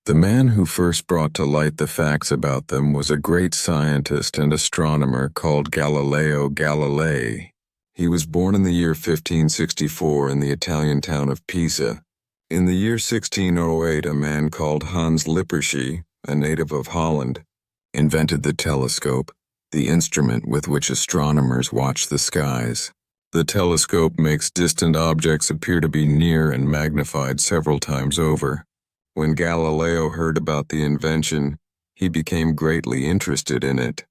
The man who first brought to light the facts about them was a great scientist and astronomer called Galileo Galilei. He was born in the year 1564 in the Italian town of Pisa. In the year 1608, a man called Hans Lippershey, a native of Holland, invented the telescope, the instrument with which astronomers watch the skies. The telescope makes distant objects appear to be near and magnified several times over. When Galileo heard about the invention, he became greatly interested in it.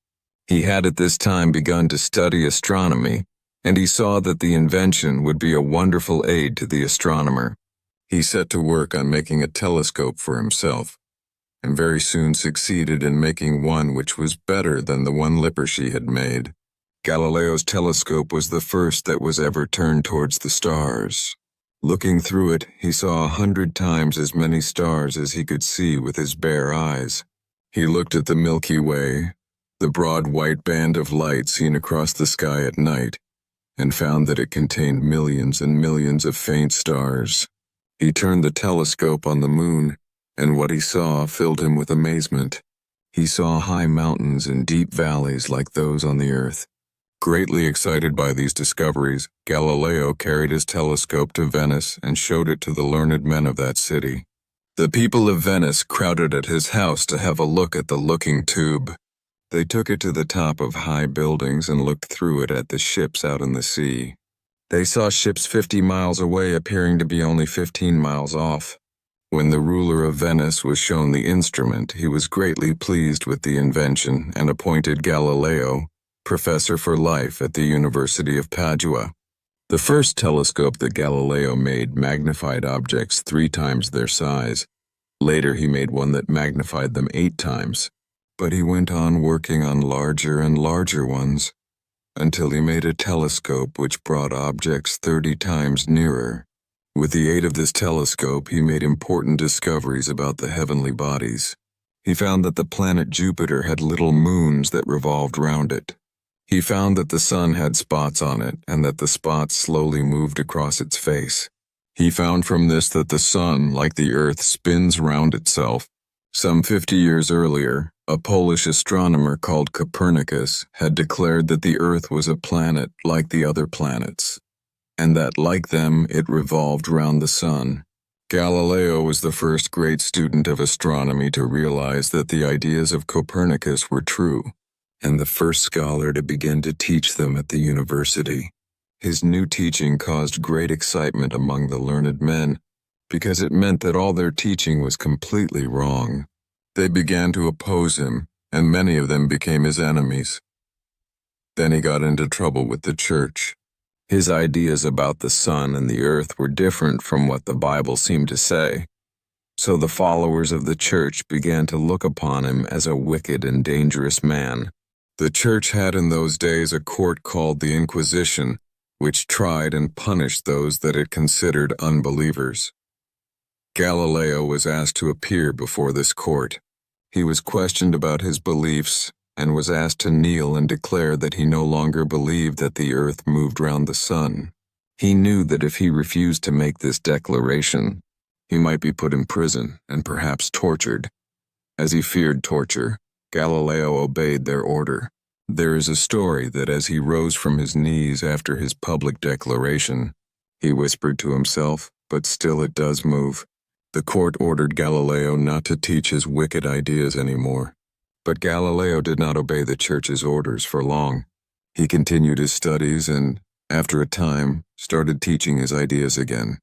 He had at this time begun to study astronomy, and he saw that the invention would be a wonderful aid to the astronomer. He set to work on making a telescope for himself, and very soon succeeded in making one which was better than the one Lippershey had made. Galileo's telescope was the first that was ever turned towards the stars. Looking through it, he saw 100 times as many stars as he could see with his bare eyes. He looked at the Milky Way, the broad white band of light seen across the sky at night, and found that it contained millions and millions of faint stars. He turned the telescope on the moon, and what he saw filled him with amazement. He saw high mountains and deep valleys like those on the earth. Greatly excited by these discoveries, Galileo carried his telescope to Venice and showed it to the learned men of that city. The people of Venice crowded at his house to have a look at the looking tube. They took it to the top of high buildings and looked through it at the ships out in the sea. They saw ships 50 miles away appearing to be only 15 miles off. When the ruler of Venice was shown the instrument, he was greatly pleased with the invention and appointed Galileo professor for life at the University of Padua. The first telescope that Galileo made magnified objects 3 times their size. Later he made one that magnified them 8 times. But he went on working on larger and larger ones, until he made a telescope which brought objects 30 times nearer. With the aid of this telescope, he made important discoveries about the heavenly bodies. He found that the planet Jupiter had little moons that revolved round it. He found that the sun had spots on it, and that the spots slowly moved across its face. He found from this that the sun, like the earth, spins round itself. Some 50 years earlier, a Polish astronomer called Copernicus had declared that the earth was a planet like the other planets, and that, like them, it revolved round the sun. Galileo was the first great student of astronomy to realize that the ideas of Copernicus were true, and the first scholar to begin to teach them at the university. His new teaching caused great excitement among the learned men, because it meant that all their teaching was completely wrong. They began to oppose him, and many of them became his enemies. Then he got into trouble with the church. His ideas about the sun and the earth were different from what the Bible seemed to say. So the followers of the church began to look upon him as a wicked and dangerous man. The church had in those days a court called the Inquisition, which tried and punished those that it considered unbelievers. Galileo was asked to appear before this court. He was questioned about his beliefs and was asked to kneel and declare that he no longer believed that the earth moved round the sun. He knew that if he refused to make this declaration, he might be put in prison and perhaps tortured. As he feared torture, Galileo obeyed their order. There is a story that as he rose from his knees after his public declaration, he whispered to himself, "But still it does move." The court ordered Galileo not to teach his wicked ideas anymore. But Galileo did not obey the church's orders for long. He continued his studies and, after a time, started teaching his ideas again.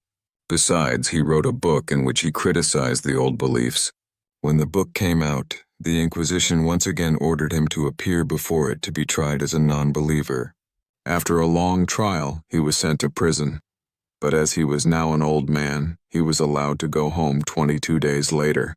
Besides, he wrote a book in which he criticized the old beliefs. When the book came out, the Inquisition once again ordered him to appear before it to be tried as a non-believer. After a long trial, he was sent to prison. But as he was now an old man, he was allowed to go home 22 days later.